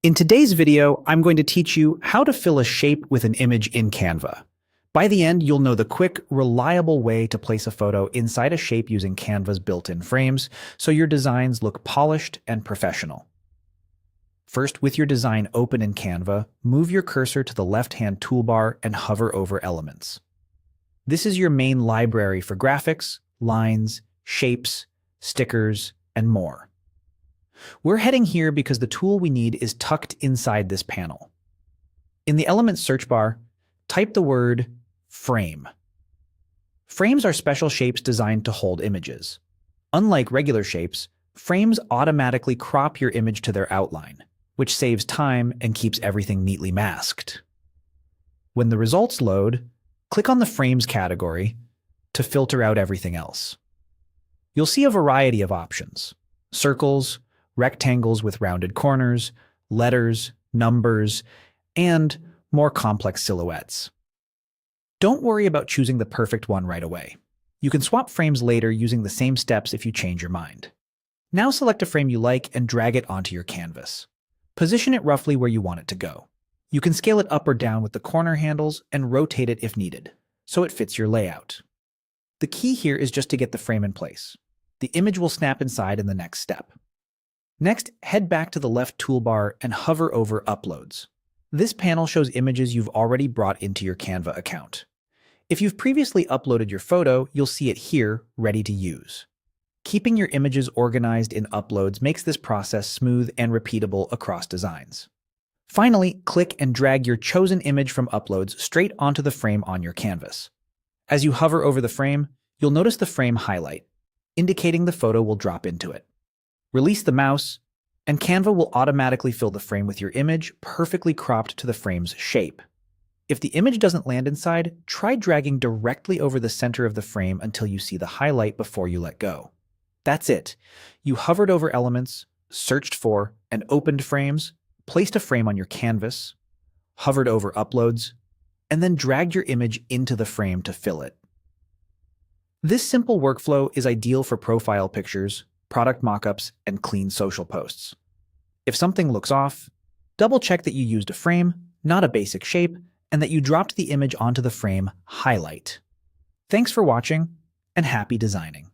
In today's video, I'm going to teach you how to fill a shape with an image in Canva. By the end, you'll know the quick, reliable way to place a photo inside a shape using Canva's built-in frames, so your designs look polished and professional. First, with your design open in Canva, move your cursor to the left-hand toolbar and hover over Elements. This is your main library for graphics, lines, shapes, stickers, and more. We're heading here because the tool we need is tucked inside this panel. In the Elements search bar, type the word Frame. Frames are special shapes designed to hold images. Unlike regular shapes, frames automatically crop your image to their outline, which saves time and keeps everything neatly masked. When the results load, click on the Frames category to filter out everything else. You'll see a variety of options: circles, rectangles with rounded corners, letters, numbers, and more complex silhouettes. Don't worry about choosing the perfect one right away. You can swap frames later using the same steps if you change your mind. Now select a frame you like and drag it onto your canvas. Position it roughly where you want it to go. You can scale it up or down with the corner handles and rotate it if needed, so it fits your layout. The key here is just to get the frame in place. The image will snap inside in the next step. Next, head back to the left toolbar and hover over Uploads. This panel shows images you've already brought into your Canva account. If you've previously uploaded your photo, you'll see it here, ready to use. Keeping your images organized in Uploads makes this process smooth and repeatable across designs. Finally, click and drag your chosen image from Uploads straight onto the frame on your canvas. As you hover over the frame, you'll notice the frame highlight, indicating the photo will drop into it. Release the mouse, and Canva will automatically fill the frame with your image, perfectly cropped to the frame's shape. If the image doesn't land inside, try dragging directly over the center of the frame until you see the highlight before you let go. That's it. You hovered over elements, searched for and opened frames, placed a frame on your canvas, hovered over uploads, and then dragged your image into the frame to fill it. This simple workflow is ideal for profile pictures, product mockups, and clean social posts. If something looks off, double-check that you used a frame, not a basic shape, and that you dropped the image onto the frame highlight. Thanks for watching, and happy designing.